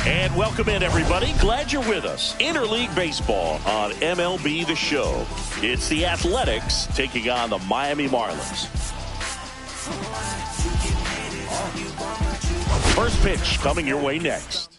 And welcome in, everybody. Glad you're with us. Interleague Baseball on MLB The Show. It's the Athletics taking on the Miami Marlins. First pitch coming your way next.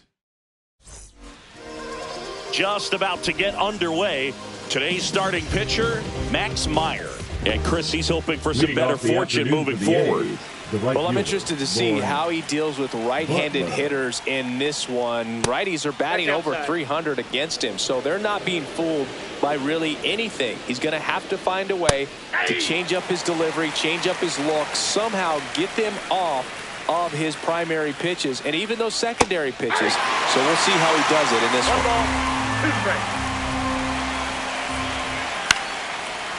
Just about to get underway. Today's starting pitcher, Max Meyer. And Chris, he's hoping for some better fortune moving forward. Well, I'm interested to see how he deals with right-handed hitters in this one. Righties are batting over 300 against him, so they're not being fooled by really anything. He's going to have to find a way to change up his delivery, change up his look, somehow get them off of his primary pitches and even those secondary pitches. So we'll see how he does it in this one.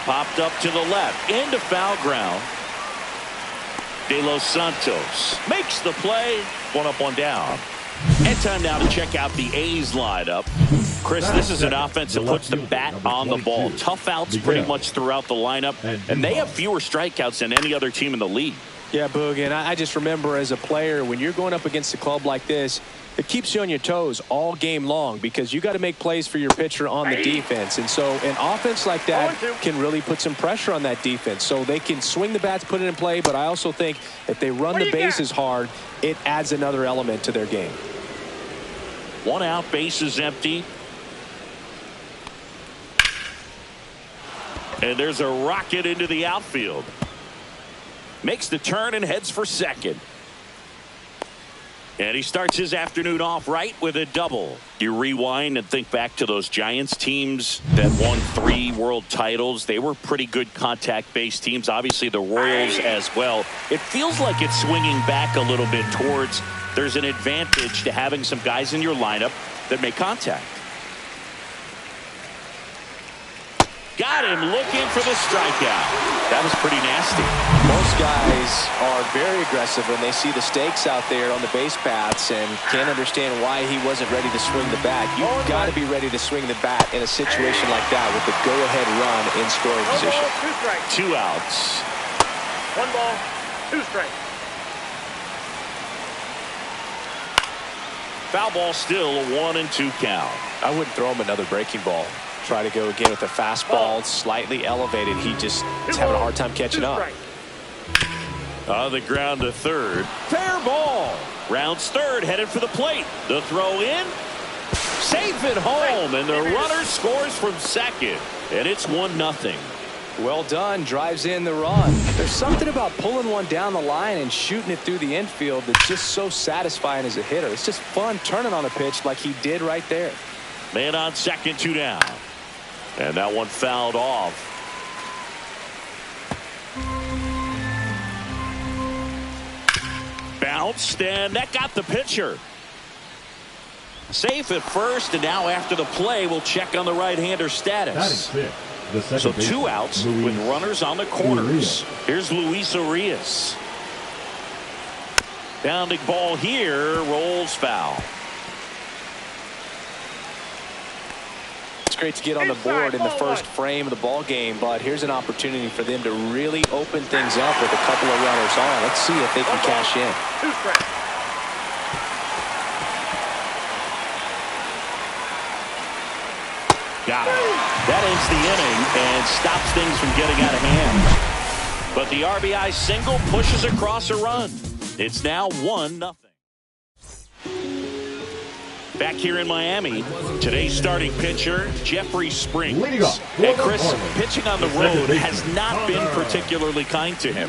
Popped up to the left, into foul ground. De Los Santos makes the play. One up, one down. And time now to check out the A's lineup. Chris, this is an offense that puts the bat on the ball. Tough outs pretty much throughout the lineup, and they have fewer strikeouts than any other team in the league. Yeah, Boog, and I just remember as a player, when you're going up against a club like this, it keeps you on your toes all game long because you got to make plays for your pitcher on the defense. And so an offense like that can really put some pressure on that defense. So they can swing the bats, put it in play, but I also think if they run the bases hard, it adds another element to their game. One out, base is empty. And there's a rocket into the outfield. Makes the turn and heads for second. And he starts his afternoon off right with a double. You rewind and think back to those Giants teams that won 3 world titles. They were pretty good contact-based teams. Obviously, the Royals as well. It feels like it's swinging back a little bit towards there's an advantage to having some guys in your lineup that make contact. Got him looking for the strikeout. That was pretty nasty. Most guys are very aggressive when they see the stakes out there on the base paths and can't understand why he wasn't ready to swing the bat. You've got to be ready to swing the bat in a situation like that with the go-ahead run in scoring position. 2 outs. 1 ball, 2 strikes. Foul ball still a 1-2 count. I wouldn't throw him another breaking ball. Try to go again with the fastball, slightly elevated. He just is having a hard time catching up. On the ground to third. Fair ball. Rounds third, headed for the plate. The throw in. Safe at home, and the runner scores from second. And it's 1-0. Well done. Drives in the run. There's something about pulling one down the line and shooting it through the infield that's just so satisfying as a hitter. It's just fun turning on a pitch like he did right there. Man on second, 2 down. And that one fouled off. Bounced, and that got the pitcher. Safe at first, and now after the play, we'll check on the right-hander status. So 2 outs with runners on the corners. Here's Luis Urias. Bounding ball here, rolls foul. Great to get on the board in the first frame of the ball game, but here's an opportunity for them to really open things up with a couple of runners on. Let's see if they can cash in. 2 strikes. Got it. That ends the inning and stops things from getting out of hand. But the RBI single pushes across a run. It's now 1-0. Back here in Miami, today's starting pitcher, Jeffrey Springs. And Chris, pitching on the road has not been particularly kind to him.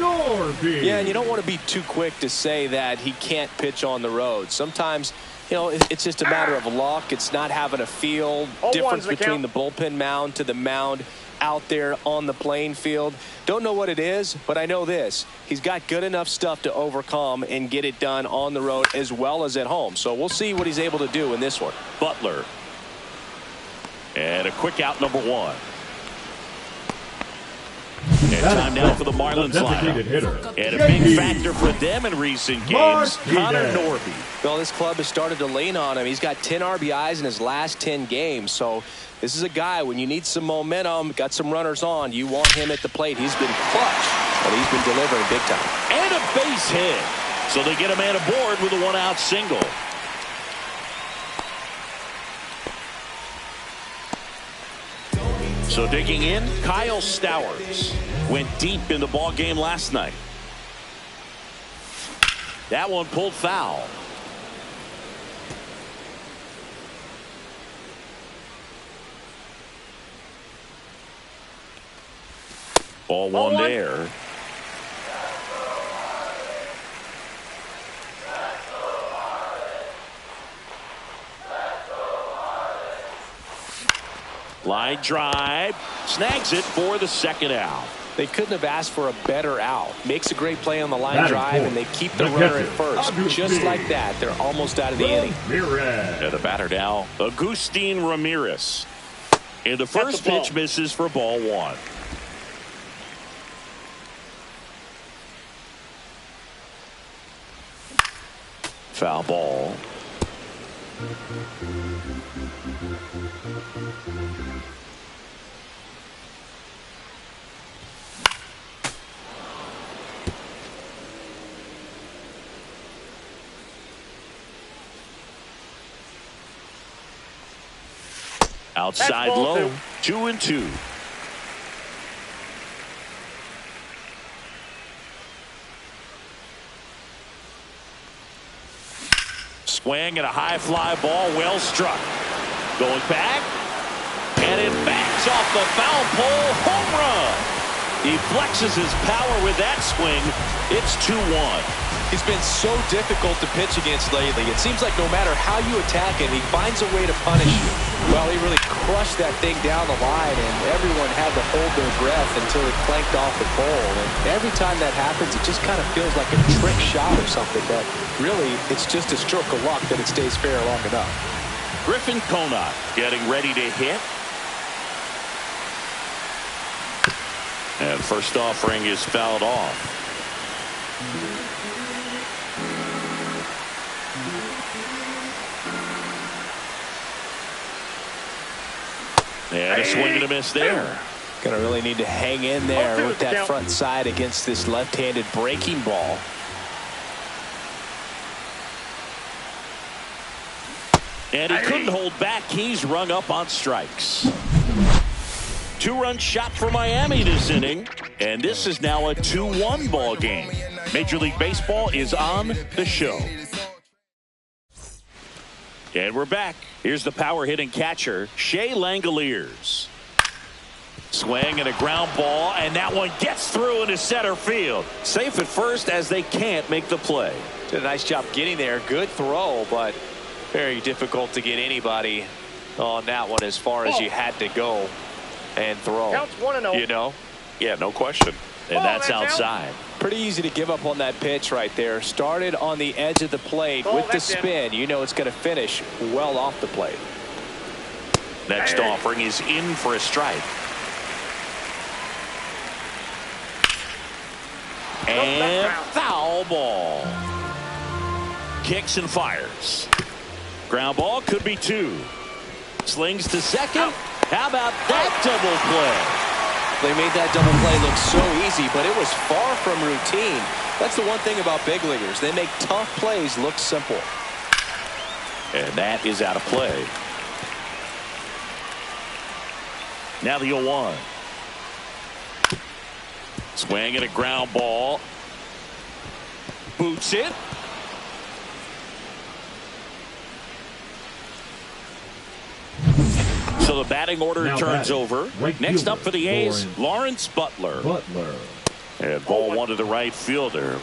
Yeah, and you don't want to be too quick to say that he can't pitch on the road. Sometimes, you know, it's just a matter of luck. It's not having a feel difference between the bullpen mound to the mound out there on the playing field. Don't know what it is, but I know this. He's got good enough stuff to overcome and get it done on the road as well as at home. So we'll see what he's able to do in this one. Butler. And a quick out, number 1. And time now for the Marlins lineup. And a big factor for them in recent games, Connor Norby. Well, this club has started to lean on him. He's got 10 RBIs in his last 10 games. So this is a guy, when you need some momentum, got some runners on, you want him at the plate. He's been clutch, and he's been delivering big time. And a base hit. So they get a man aboard with a one-out single. So digging in, Kyle Stowers went deep in the ball game last night. That one pulled foul. Ball one there. Line drive, snags it for the second out. They couldn't have asked for a better out. Makes a great play on the line drive, and they keep the runner at first. Just like that, they're almost out of the inning. And the batter now, Agustin Ramirez. And the first pitch misses for ball one. Foul ball. Outside low, 2-2. Swing and a high fly ball, well struck. Going back, and it backs off the foul pole, home run. He flexes his power with that swing. It's 2-1. He's been so difficult to pitch against lately. It seems like no matter how you attack him, he finds a way to punish you. Well, he really crushed that thing down the line, and everyone had to hold their breath until it clanked off the pole. And every time that happens, it just kind of feels like a trick shot or something, but really, it's just a stroke of luck that it stays fair long enough. Griffin Conant getting ready to hit. And first offering is fouled off. And a swing and a miss there. Going to really need to hang in there with that front side against this left-handed breaking ball. And he couldn't hold back. He's rung up on strikes. 2-run shot for Miami this inning. And this is now a 2-1 ball game. Major League Baseball is on the show. And we're back. Here's the power hitting catcher, Shea Langoliers. Swing and a ground ball, and that one gets through into center field. Safe at first as they can't make the play. Did a nice job getting there. Good throw, but very difficult to get anybody on that one as far as you had to go and throw. Counts 1-0. You know? Yeah, no question. And that's outside. Pretty easy to give up on that pitch right there. Started on the edge of the plate with the spin. You know it's going to finish well off the plate. Next offering is in for a strike. And foul ball. Kicks and fires. Ground ball could be 2. Slings to second. How about that double play? They made that double play look so easy, but it was far from routine. That's the one thing about big leaguers. They make tough plays look simple. And that is out of play. Now the 0-1. Swing and a ground ball. Boots it. So the batting order turns over. Next up for the A's, Lawrence Butler. And ball one to the right fielder.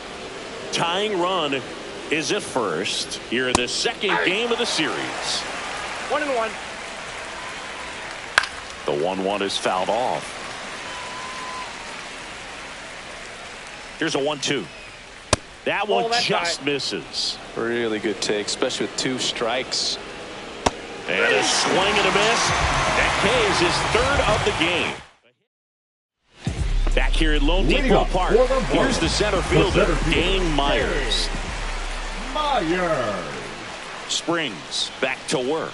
Tying run is at first here in the second game of the series. 1-1. The 1-1 is fouled off. Here's a 1-2. That one just misses. Really good take, especially with 2 strikes. And a swing and a miss. That K is his 3rd of the game. Back here at Lone Depot Park, here's the center fielder, Dane Myers. Springs back to work.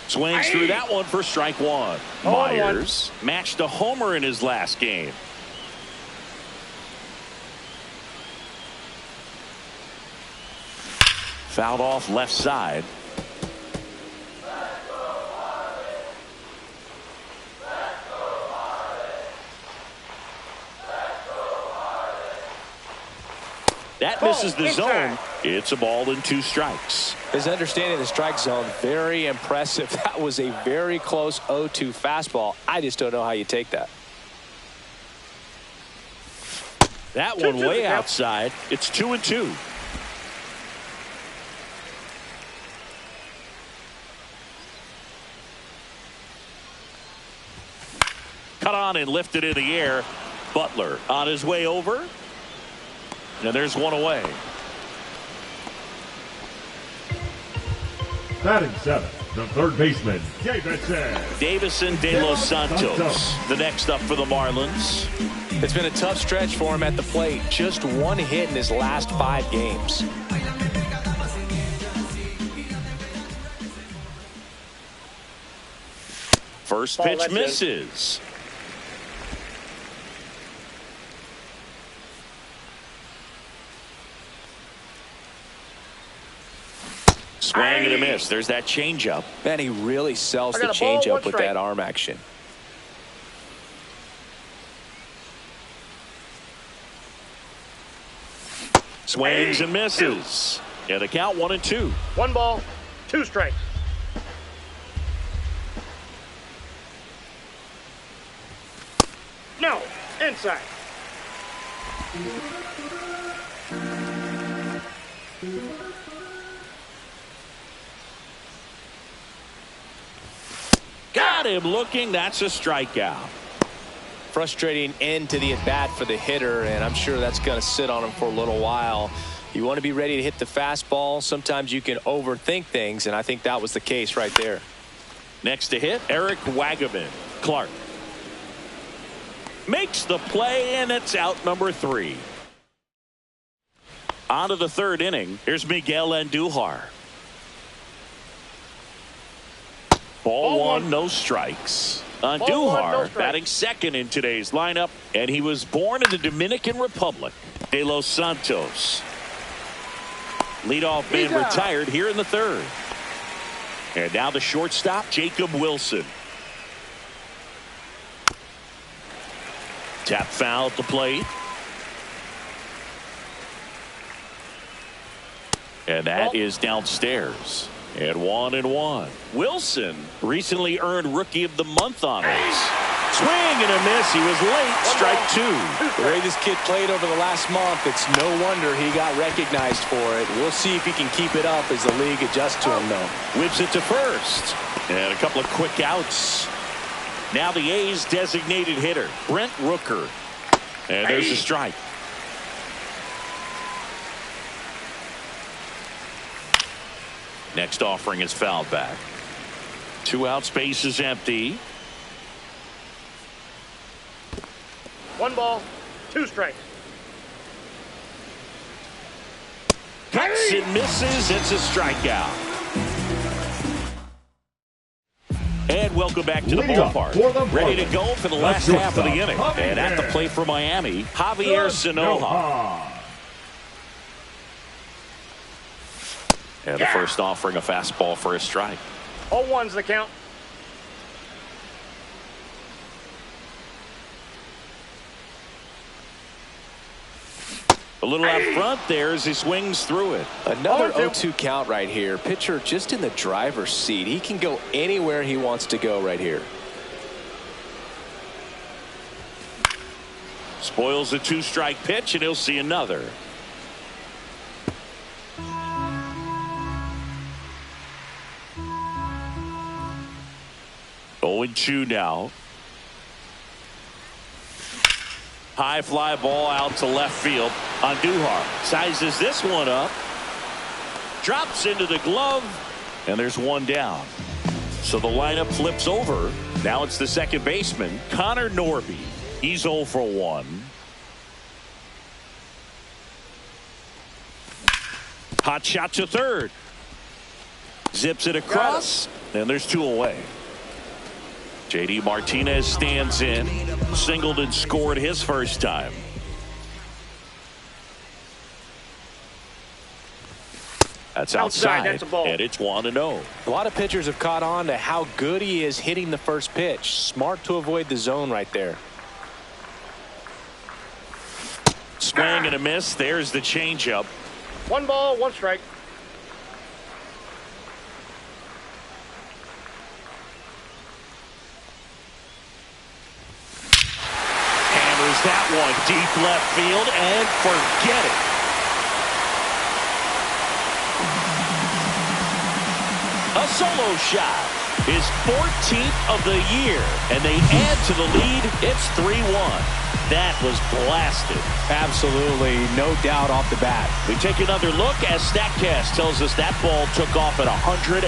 Swings through that one for strike 1. Myers matched a homer in his last game. Fouled off left side. That misses the zone. It's a ball and 2 strikes. His understanding of the strike zone, very impressive. That was a very close 0-2 fastball. I just don't know how you take that. That one way outside. It's 2-2. Cut on and lifted in the air. Butler on his way over. And there's one away. Batting 7th, the third baseman, Davison de los Santos, the next up for the Marlins. It's been a tough stretch for him at the plate. Just 1 hit in his last 5 games. First pitch misses. Swing and a miss. There's that changeup. Man, he really sells the changeup with that arm action. Swings and misses. Yeah, the count 1-2. 1 ball, 2 strikes. No, inside. Got him looking. That's a strikeout. Frustrating end to the at-bat for the hitter, and I'm sure that's going to sit on him for a little while. You want to be ready to hit the fastball. Sometimes you can overthink things, and I think that was the case right there. Next to hit, Eric Wagaman. Clark makes the play, and it's out number 3. On to the 3rd inning. Here's Miguel Andujar. Ball 1, no strikes. Andujar batting 2nd in today's lineup, and he was born in the Dominican Republic. De los Santos. Leadoff man retired here in the 3rd. And now the shortstop, Jacob Wilson. Tap foul at the plate. And that is downstairs. And 1-1. Wilson recently earned Rookie of the Month honors. Swing and a miss. He was late. Strike 2. The way this kid played over the last month, it's no wonder he got recognized for it. We'll see if he can keep it up as the league adjusts to him, though. Whips it to first. And a couple of quick outs. Now the A's designated hitter, Brent Rooker. And there's a strike. Next offering is fouled back. 2 out, space is empty. 1 ball, 2 strikes. Cuts and misses. It's a strikeout. And welcome back to the ballpark. Ready to go for the last half of the inning. And at the plate for Miami, Javier Sanoja. And the first offering, a fastball for a strike. 0-1's the count. A little out front there as he swings through it. Another 0-2 count right here. Pitcher just in the driver's seat. He can go anywhere he wants to go right here. Spoils a 2-strike pitch, and he'll see another. Going 2 now. High fly ball out to left field. Andujar sizes this one up. Drops into the glove. And there's one down. So the lineup flips over. Now it's the second baseman, Connor Norby. He's 0 for 1. Hot shot to third. Zips it across. And there's 2 away. J.D. Martinez stands in. Singled and scored his first time. That's outside, that's a ball. and it's 1-0. A lot of pitchers have caught on to how good he is hitting the first pitch. Smart to avoid the zone right there. Swing and a miss. There's the changeup. 1 ball, 1 strike. Hammers that one deep left field and forget it. A solo shot. His 14th of the year, and they add to the lead. It's 3-1. That was blasted. Absolutely, no doubt off the bat. We take another look as StatCast tells us that ball took off at 110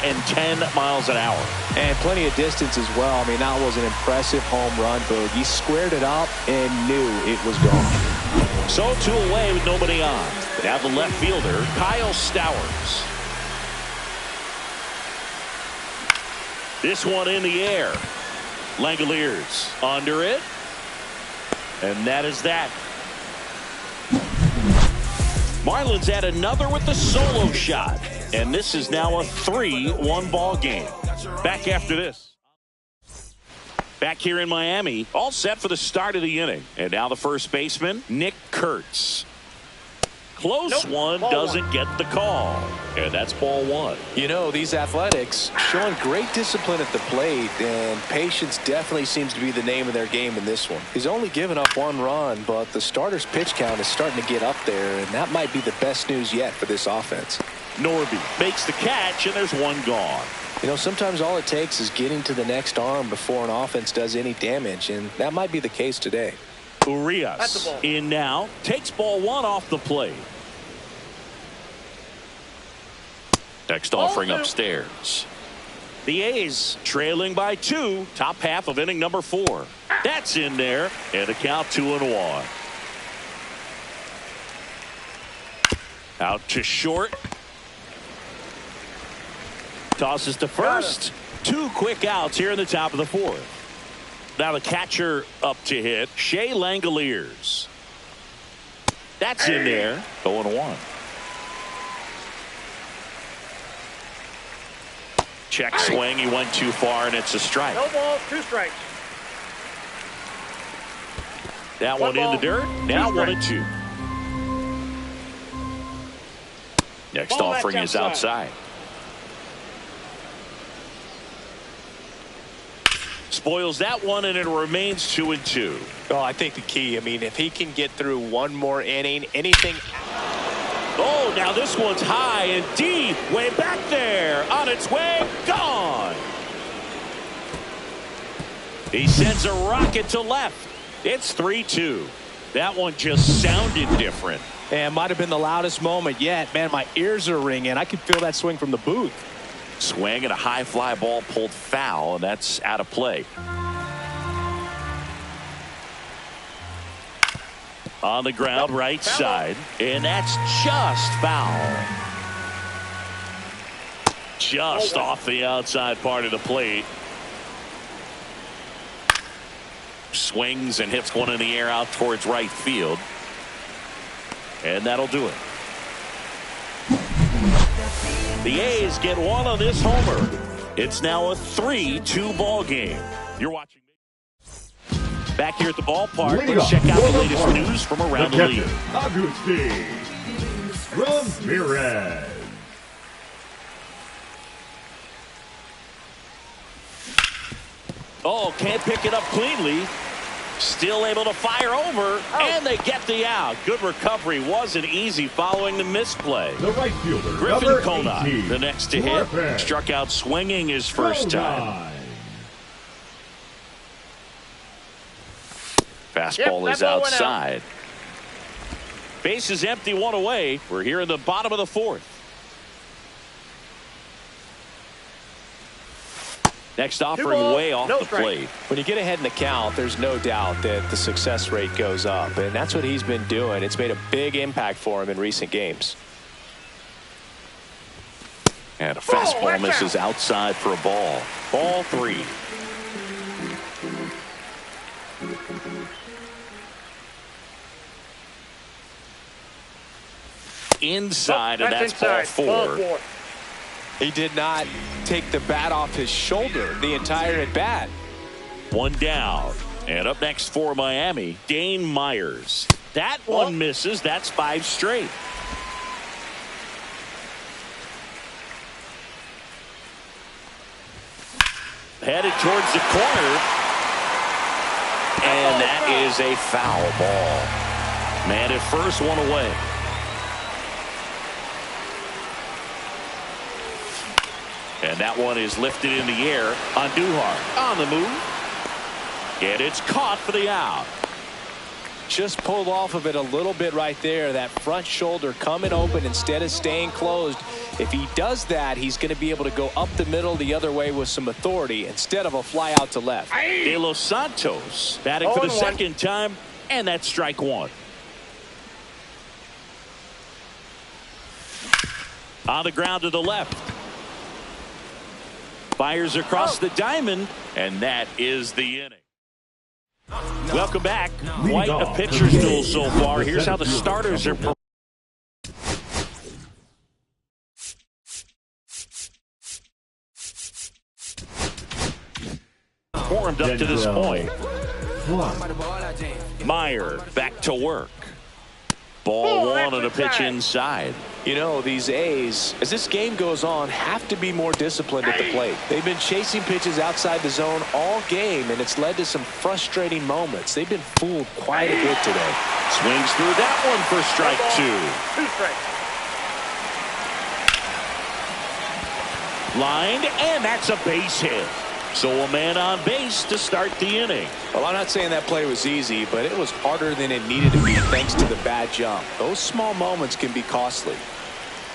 miles an hour. And plenty of distance as well. I mean, that was an impressive home run, Boog. He squared it up and knew it was gone. So 2 away with nobody on. But now the left fielder, Kyle Stowers. This one in the air. Langoliers under it. And that is that. Marlins add another with the solo shot. And this is now a 3-1 ball game. Back after this. Back here in Miami, all set for the start of the inning. And now the first baseman, Nick Kurtz. Close one, doesn't get the call. And that's ball 1. You know, these Athletics showing great discipline at the plate, and patience definitely seems to be the name of their game in this one. He's only given up 1 run, but the starter's pitch count is starting to get up there, and that might be the best news yet for this offense. Norby makes the catch, and there's 1 gone. You know, sometimes all it takes is getting to the next arm before an offense does any damage, and that might be the case today. Urias in now, takes ball 1 off the plate. Next offering upstairs. The A's trailing by 2, top half of inning number 4. That's in there, and a count 2-1. Out to short. Tosses to first. 2 quick outs here in the top of the 4th. Now the catcher up to hit, Shea Langoliers. That's in there, 0-1. Check swing, he went too far, and it's a strike. No ball, 2 strikes. That one in the dirt. Now 1-2. Next offering is outside. Spoils that one, and it remains 2-2. Oh, I think the key, I mean, if he can get through 1 more inning, anything. Oh, now this one's high and deep, way back there, on its way, gone. He sends a rocket to left. It's 3-2. That one just sounded different. And might have been the loudest moment yet. Man, my ears are ringing. I could feel that swing from the booth. Swing and a high fly ball pulled foul, and that's out of play. On the ground, right side, and that's just foul. Just off the outside part of the plate. Swings and hits one in the air out towards right field. And that'll do it. The A's get 1 on this homer. It's now a 3-2 ball game. You're watching. Back here at the ballpark, let's check out the latest news from around the league. Agustin Ramirez. Oh, can't pick it up cleanly. Still able to fire over, and they get the out. Good recovery. Wasn't easy following the misplay. The right fielder, Griffin Conant, the next to hit, struck out swinging his first time. Fastball is outside. Base is empty, 1 away. We're here in the bottom of the 4th. Next offering way off the plate. When you get ahead in the count, there's no doubt that the success rate goes up, and that's what he's been doing. It's made a big impact for him in recent games. And a fastball misses outside for a ball. Ball 3. inside, and that's ball four. He did not take the bat off his shoulder the entire at bat. One down. And up next for Miami, Dane Myers. That one misses. That's 5 straight. Headed towards the corner. And that is a foul ball. Man at first, one away. And that one is lifted in the air on Duhar. On the move. And it's caught for the out. Just pulled off of it a little bit right there. That front shoulder coming open instead of staying closed. If he does that, he's going to be able to go up the middle the other way with some authority instead of a fly out to left. De Los Santos batting for the second time, and that's strike one. On the ground to the left. Fires across the diamond, and that is the inning. Welcome back. Quite a pitcher's duel so far. Here's how the starters are performed up to this point. Meyer back to work. Ball one on a pitch inside. You know, these A's, as this game goes on, have to be more disciplined at the plate. They've been chasing pitches outside the zone all game, and it's led to some frustrating moments. They've been fooled quite a bit today. Swings through that one for strike two. 2 strikes. Lined, and that's a base hit. So a man on base to start the inning. Well, I'm not saying that play was easy, but it was harder than it needed to be thanks to the bad jump. Those small moments can be costly.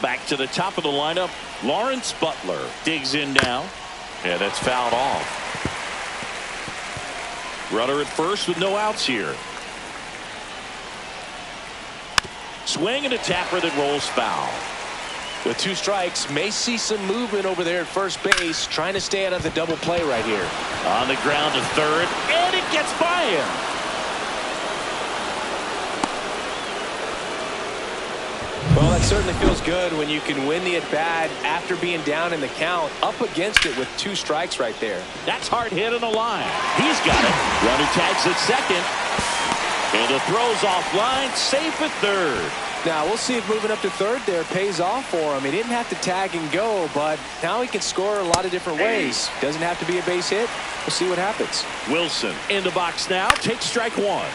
Back to the top of the lineup, Lawrence Butler digs in now, and that's fouled off. Runner at first with no outs here. Swing and a tapper that rolls foul. With 2 strikes, may see some movement over there at first base, trying to stay out of the double play right here. On the ground to third, and it gets by him. Well, that certainly feels good when you can win the at-bat after being down in the count, up against it with 2 strikes right there. That's hard hit on the line. He's got it. Runner tags at second. And the throw's offline, safe at third. Now, we'll see if moving up to third there pays off for him. He didn't have to tag and go, but now he can score a lot of different ways. Doesn't have to be a base hit. We'll see what happens. Wilson in the box now. Takes strike one.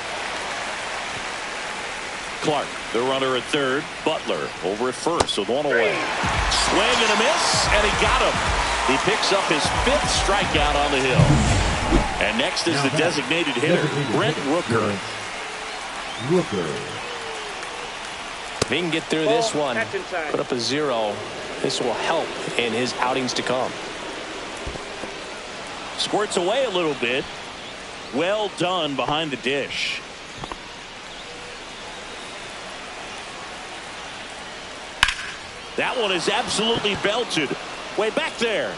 Clark, the runner at third. Butler over at first with one away. Swing and a miss, and he got him. He picks up his 5th strikeout on the hill. And next is the designated hitter, Brent Rooker. If he can get through this one, put up a 0, this will help in his outings to come. Squirts away a little bit. Well done behind the dish. That one is absolutely belted. Way back there.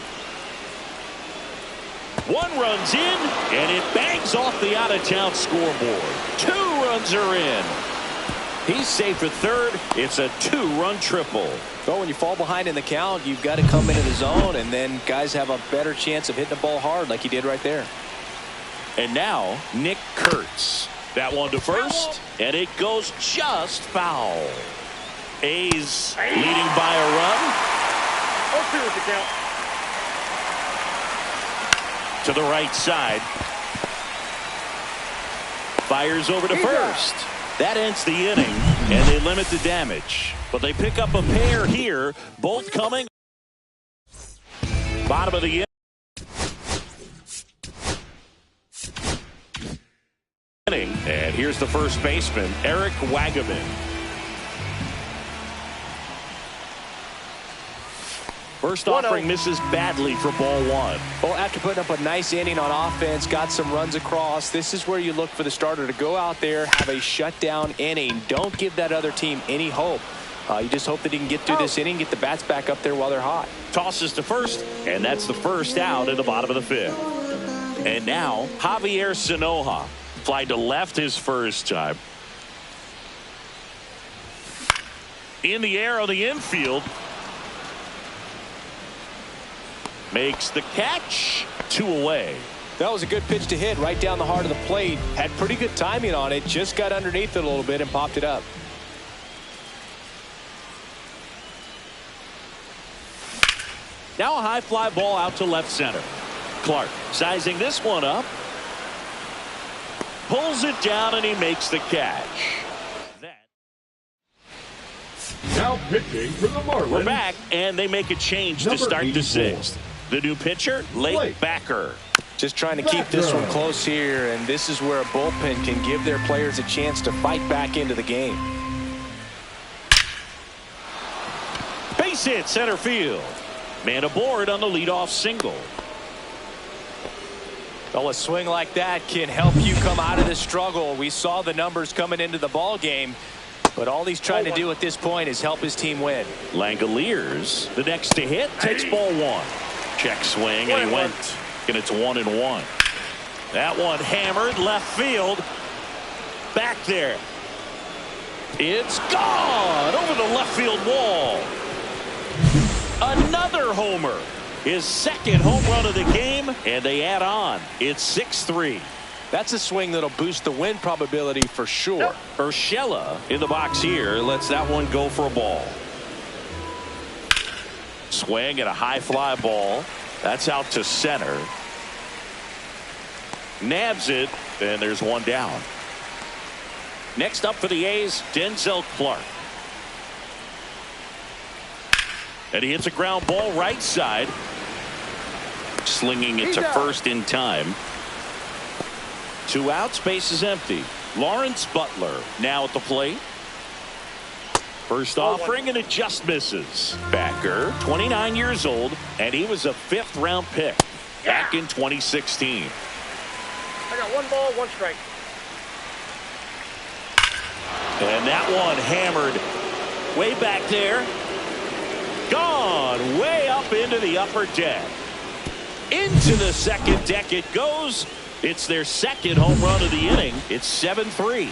One runs in, and it bangs off the out-of-town scoreboard. 2 runs are in. He's safe at third. It's a 2-run triple. Well, when you fall behind in the count, you've got to come into the zone, and then guys have a better chance of hitting the ball hard like he did right there. And now, Nick Kurtz. That one to first, and it goes just foul. A's leading by a run. 0-2 is the count. To the right side. Fires over to first. That ends the inning, and they limit the damage. But they pick up a pair here, both coming. Bottom of the inning. And here's the first baseman, Eric Wagaman. First offering misses badly for ball one. Well, after putting up a nice inning on offense, got some runs across, this is where you look for the starter to go out there, have a shutdown inning. Don't give that other team any hope. You just hope that he can get through this inning, get the bats back up there while they're hot. Tosses to first, and that's the first out in the bottom of the 5th. And now, Javier Sanoja flied to left his first time. In the air on the infield. Makes the catch. 2 away. That was a good pitch to hit right down the heart of the plate. Had pretty good timing on it. Just got underneath it a little bit and popped it up. Now a high fly ball out to left center. Clark sizing this one up. Pulls it down and he makes the catch. Now pitching for the Marlins. We're back and they make a change to start the 6th. The new pitcher, Blake Backer. Just trying to keep this one close here, and this is where a bullpen can give their players a chance to fight back into the game. Base hit center field. Man aboard on the leadoff single. Well, a swing like that can help you come out of this struggle. We saw the numbers coming into the ball game, but all he's trying to do at this point is help his team win. Langoliers, the next to hit, takes ball 1. Check swing, and he went, and it's 1-1. That one hammered left field. Back there. It's gone over the left field wall. Another homer. His 2nd home run of the game, and they add on. It's 6-3. That's a swing that'll boost the win probability for sure. Urshela in the box here lets that one go for a ball. Swing at a high fly ball. That's out to center. Nabs it, and there's one down. Next up for the A's, Denzel Clark. And he hits a ground ball right side. Slinging it to first in time. 2 outs, base is empty. Lawrence Butler now at the plate. First offering, and it just misses. Backer, 29 years old, and he was a 5th round pick back in 2016. I got 1 ball, 1 strike. And that one hammered way back there. Gone way up into the upper deck. Into the 2nd deck it goes. It's their 2nd home run of the inning. It's 7-3.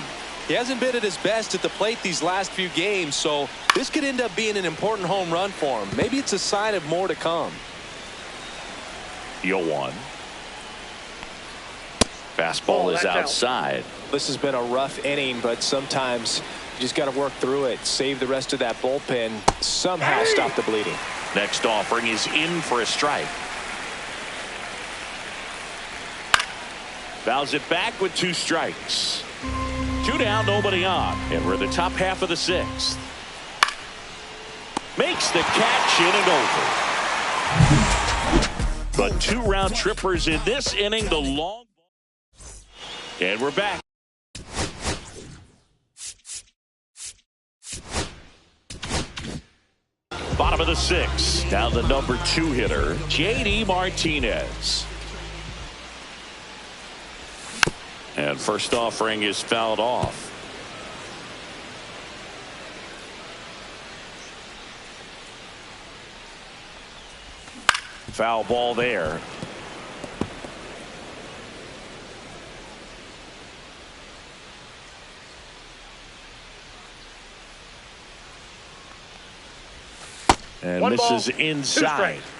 He hasn't been at his best at the plate these last few games, so this could end up being an important home run for him. Maybe it's a sign of more to come. 0-1. Fastball is outside. This has been a rough inning, but sometimes you just got to work through it. Save the rest of that bullpen. Somehow stop the bleeding. Next offering is in for a strike. Fouls it back with 2 strikes. 2 down, nobody on. And we're in the top half of the 6th. Makes the catch, in and over. But 2 round trippers in this inning. The long ball. And we're back. Bottom of the 6th. Now the number 2 hitter, J.D. Martinez. And first offering is fouled off. Foul ball there. And One misses ball, inside. 2 strikes.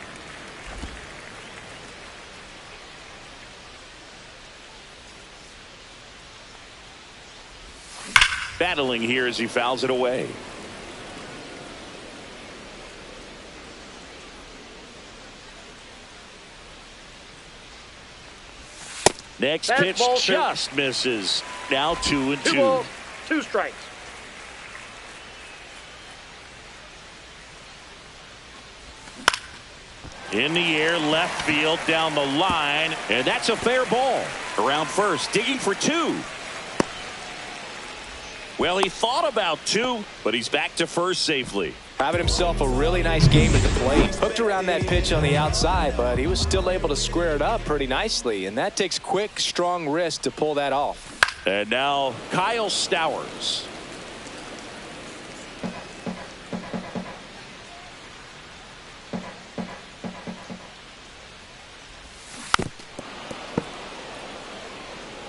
Battling here as he fouls it away. Next pitch just misses. Now 2-2. 2 balls, 2 strikes. In the air, left field, down the line, and that's a fair ball. Around first, digging for 2. Well, he thought about 2, but he's back to first safely. Having himself a really nice game at the plate. Hooked around that pitch on the outside, but he was still able to square it up pretty nicely, and that takes quick, strong wrist to pull that off. And now Kyle Stowers.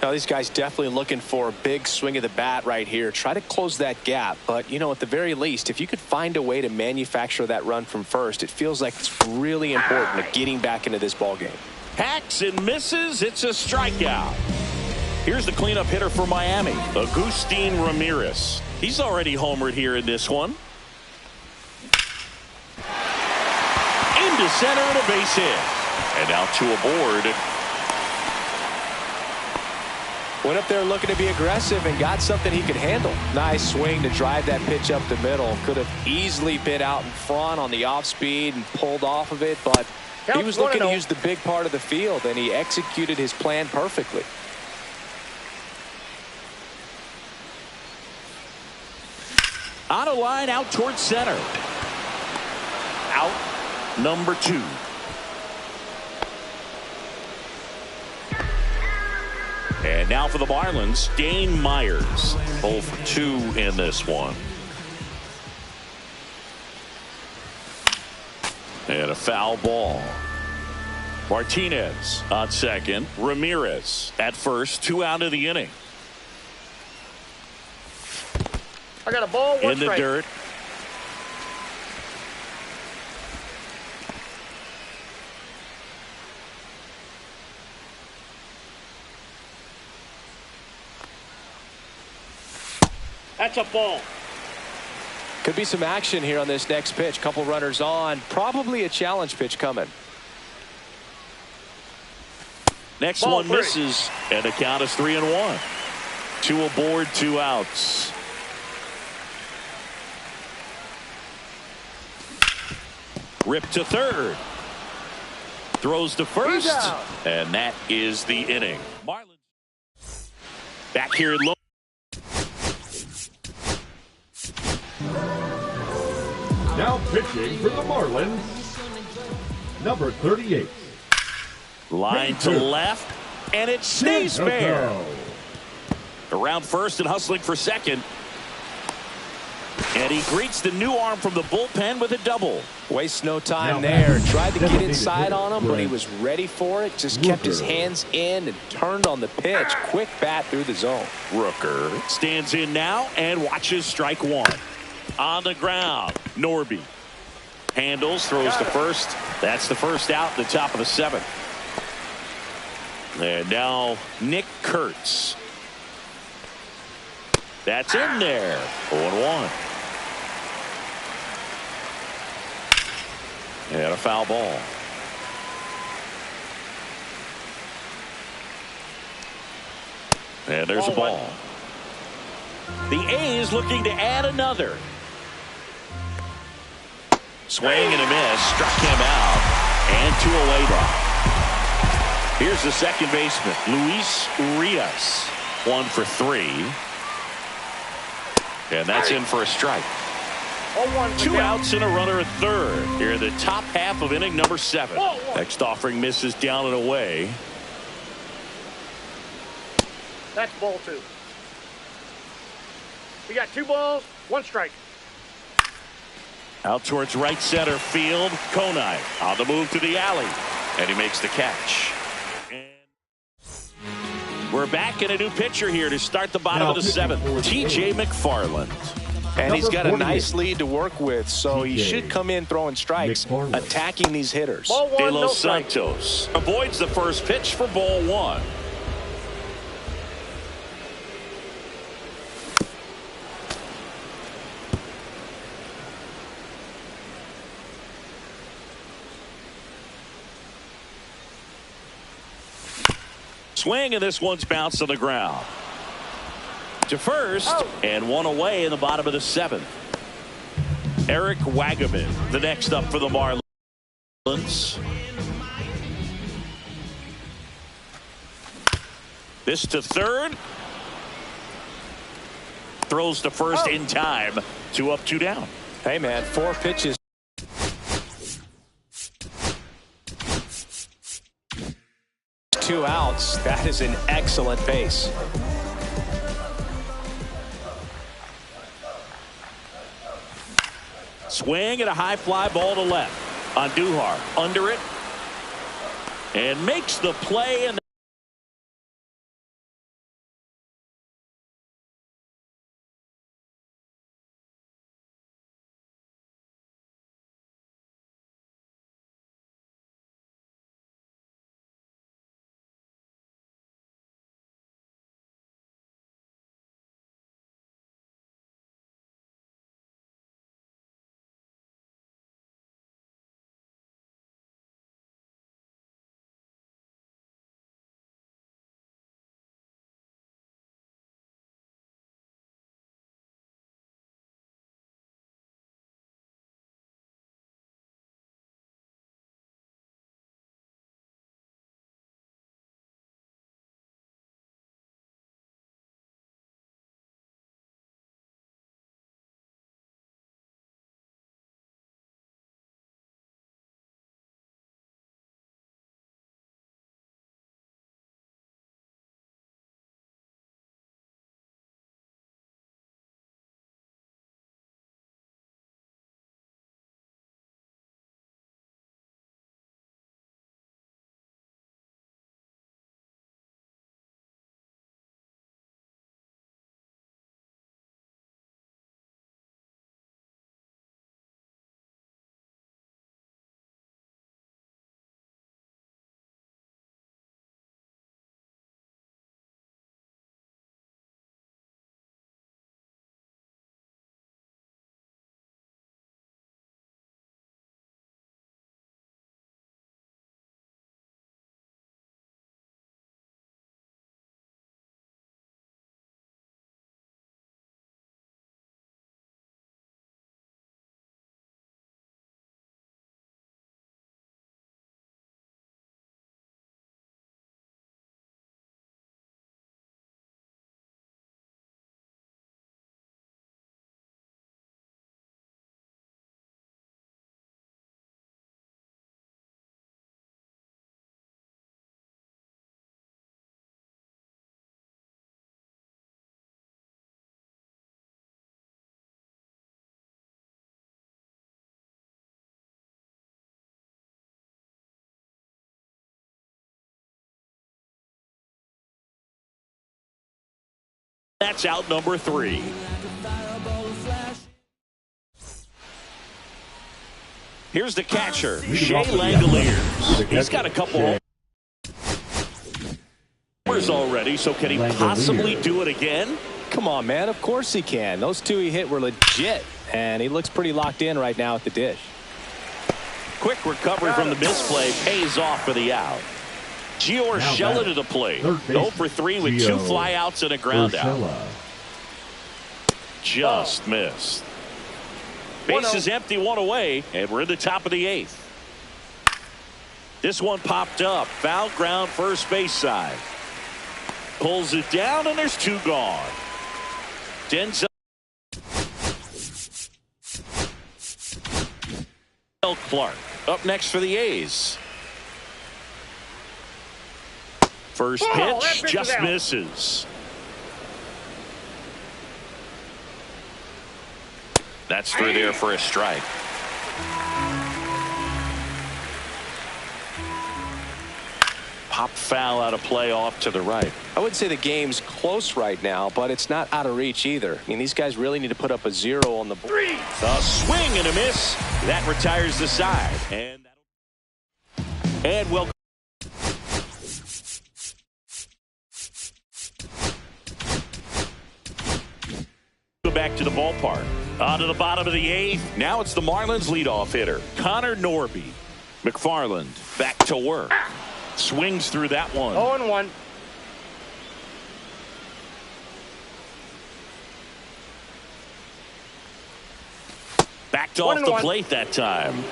Now, these guys definitely looking for a big swing of the bat right here. Try to close that gap. But, you know, at the very least, if you could find a way to manufacture that run from first, it feels like it's really important to getting back into this ball game. Hacks and misses. It's a strikeout. Here's the cleanup hitter for Miami, Agustin Ramirez. He's already homered here in this one. Into center and a base hit. And now two aboard. Went up there looking to be aggressive and got something he could handle. Nice swing to drive that pitch up the middle. Could have easily been out in front on the off speed and pulled off of it, but he was looking to use the big part of the field, and he executed his plan perfectly. On a line out towards center. Out number 2. And now for the Marlins, Dane Myers. 0 for 2 in this one. And a foul ball. Martinez on second. Ramirez at first. 2 out of the inning. I got a ball, 1 in the strike. dirt. That's a ball. Could be some action here on this next pitch. Couple runners on. Probably a challenge pitch coming. Next Ball one 3. misses, and the count is 3-1. 2 aboard, 2 outs. Rip to third. Throws to first. And that is the inning. Marlins back here at low. Now pitching for the Marlins, number 38. Line to left, and it stays fair. Around first and hustling for second. And he greets the new arm from the bullpen with a double. Wastes no time there. Tried to get inside on him, but he was ready for it. Just kept his hands in and turned on the pitch. Quick bat through the zone. Rooker stands in now and watches strike 1. On the ground, Norby handles, throws to first. That's the first out in the top of the 7th. And now Nick Kurtz. That's in there. 0-1. And a foul ball. And there's a ball. The A's looking to add another. Swing and a miss. Struck him out. And 2 away now. Here's the second baseman, Luis Urias. 1 for 3. And that's in for a strike. 2 outs and a runner at third. Here in the top half of inning number 7. Next offering misses down and away. That's ball 2. We got 2 balls, 1 strike. Out towards right center field. Konai on the move to the alley. And he makes the catch. And we're back in a new pitcher here to start the bottom of the 7th. T.J. McFarland. And he's got a nice lead to work with, so he should come in throwing strikes, attacking these hitters. Ball 1, De no Los strike. Santos avoids the first pitch for ball 1. Swing, and this one's bounced to the ground. To first, and 1 away in the bottom of the 7th. Eric Wagaman, the next up for the Marlins. This to third. Throws to first in time. 2 up, 2 down. Hey, man, 4 pitches. Two outs. That is an excellent base. Swing and a high fly ball to left. On Duhar. Under it. And makes the play. And That's out number 3. Here's the catcher, Shea Langoliers. He's got a couple homers already, so can he possibly do it again? Come on, man. Of course he can. Those two he hit were legit, and he looks pretty locked in right now at the dish. Quick recovery from the misplay pays off for the out. Gio Urshela to the plate. 0 for 3 with 2 flyouts and a ground out. Just missed. Base is empty, 1 away, and we're in the top of the 8th. This one popped up. Foul ground, first base side. Pulls it down, and there's 2 gone. Denzel Clark up next for the A's. First pitch just misses. That's through there for a strike. Pop foul out of play off to the right. I wouldn't say the game's close right now, but it's not out of reach either. I mean, these guys really need to put up a 0 on the board. A swing and a miss. That retires the side. And welcome. Back to the ballpark. On to the bottom of the 8th. Now it's the Marlins leadoff hitter, Connor Norby. McFarland back to work. Swings through that one. 0-1. Backed off the plate that time.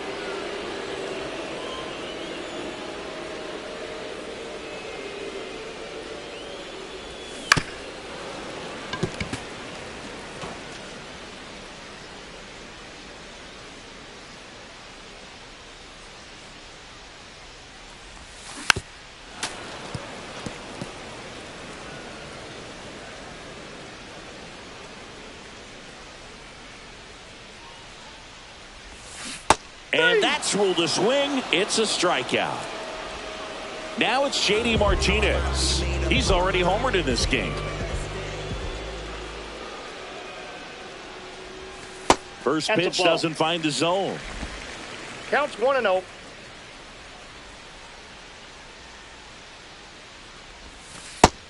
And that's ruled a swing. It's a strikeout. Now it's JD Martinez. He's already homered in this game. First pitch doesn't find the zone. Counts 1-0.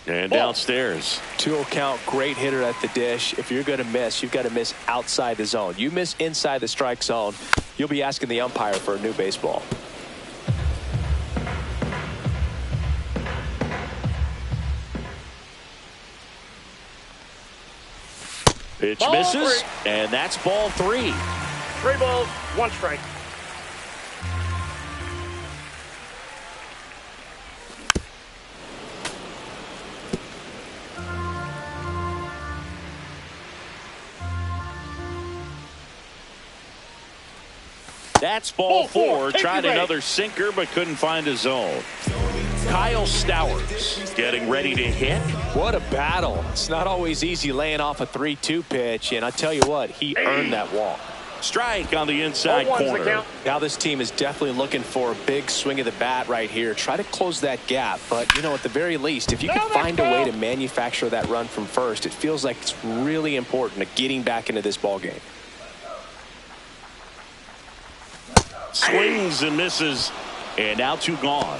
And downstairs. 2-0 count, great hitter at the dish. If you're going to miss, you've got to miss outside the zone. You miss inside the strike zone, you'll be asking the umpire for a new baseball. Pitch misses, and that's ball 3. 3 balls, 1 strike. That's ball 4. Tried another sinker, but couldn't find a zone. Kyle Stowers getting ready to hit. What a battle. It's not always easy laying off a 3-2 pitch, and I tell you what, he earned that walk. Strike on the inside corner. Now this team is definitely looking for a big swing of the bat right here. Try to close that gap, but, you know, at the very least, if you can find a way to manufacture that run from first, it feels like it's really important to getting back into this ball game. Swings and misses, and now 2 gone.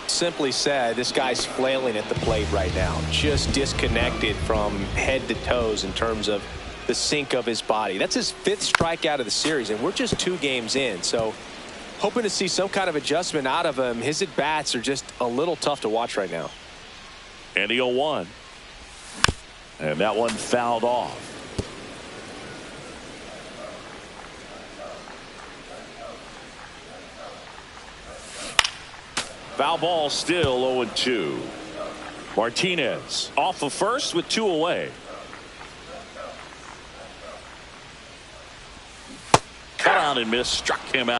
Simply said, this guy's flailing at the plate right now, just disconnected from head to toes in terms of the sink of his body. That's his 5th strikeout of the series, and we're just 2 games in, so hoping to see some kind of adjustment out of him. His at-bats are just a little tough to watch right now. And the 0-1. And that one fouled off. Foul ball, still 0-2. Martinez off of first with 2 away. Cut on and miss, struck him out.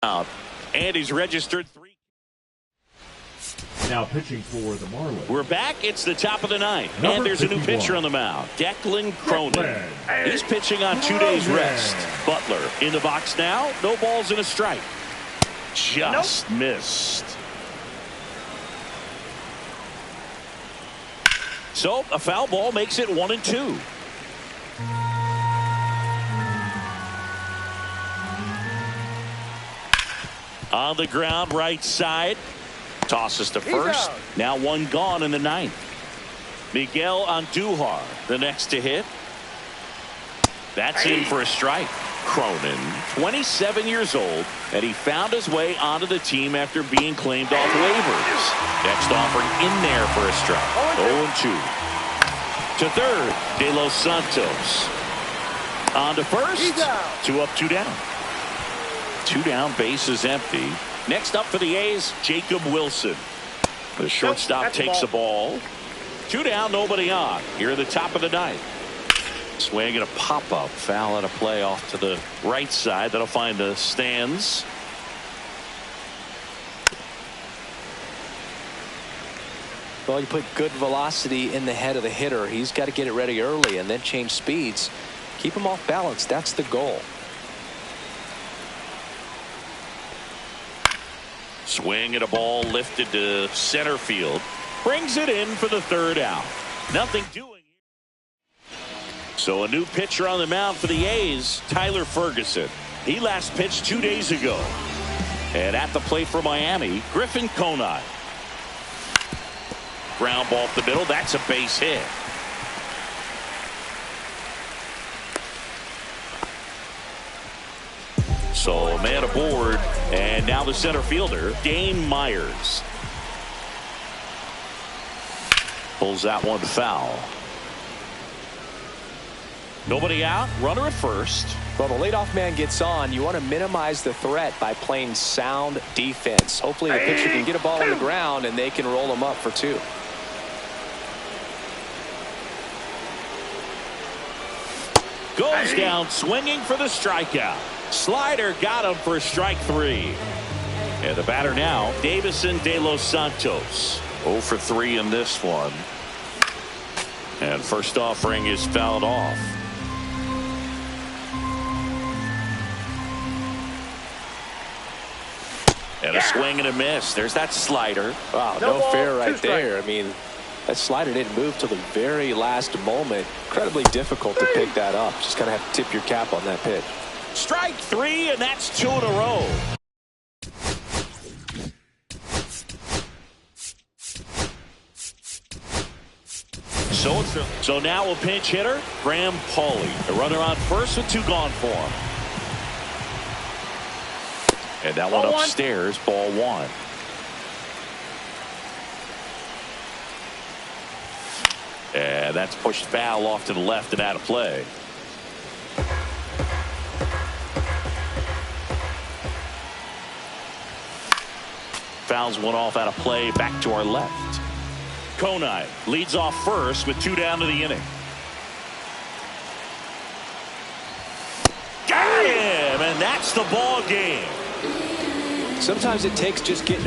out. And he's registered 3. Now pitching for the Marlins. We're back. It's the top of the ninth. Number And there's a new 51. pitcher on the mound. Declan Cronin. Declan. He's pitching on 2 days rest. Butler in the box now. No balls and a strike. Just missed. So a foul ball makes it 1-2. On the ground, right side. Tosses to first. Now one gone in the ninth. Miguel Andujar, the next to hit. That's in for a strike. Cronin, 27 years old, and he found his way onto the team after being claimed off waivers. Next offering in there for a strike. 0-2. To third, De Los Santos. On to first. 2 up, 2 down. 2 down, base is empty. Next up for the A's, Jacob Wilson. The shortstop takes the ball. 2 down, nobody on. Here at the top of the ninth. Swing and a pop-up. Foul and a play off to the right side. That'll find the stands. Well, you put good velocity in the head of the hitter. He's got to get it ready early and then change speeds. Keep him off balance. That's the goal. Swing and a ball lifted to center field. Brings it in for the 3rd out. Nothing doing. So a new pitcher on the mound for the A's, Tyler Ferguson. He last pitched 2 days ago. And at the plate for Miami, Griffin Conine. Ground ball up the middle. That's a base hit. So a man aboard, and now the center fielder, Dane Myers. Pulls that one foul. Nobody out, runner at first. Well, the leadoff man gets on. You want to minimize the threat by playing sound defense. Hopefully the pitcher can get a ball on the ground and they can roll him up for 2. Goes down swinging for the strikeout. Slider got him for strike 3. And the batter now, Davison De Los Santos. 0 for 3 in this one. And first offering is fouled off. And a swing and a miss. There's that slider. Wow, no fair right there. I mean, that slider didn't move till the very last moment. Incredibly difficult to pick that up. Just kind of have to tip your cap on that pitch. Strike 3, and that's 2 in a row. So now a pinch hitter, Graham Pauley. The runner on first with 2 gone for him. And that one upstairs, ball 1. And that's pushed foul off to the left and out of play. Fouls one off out of play, back to our left. Conine leads off first with 2 down to the inning. Got him, and that's the ball game. Sometimes it takes just getting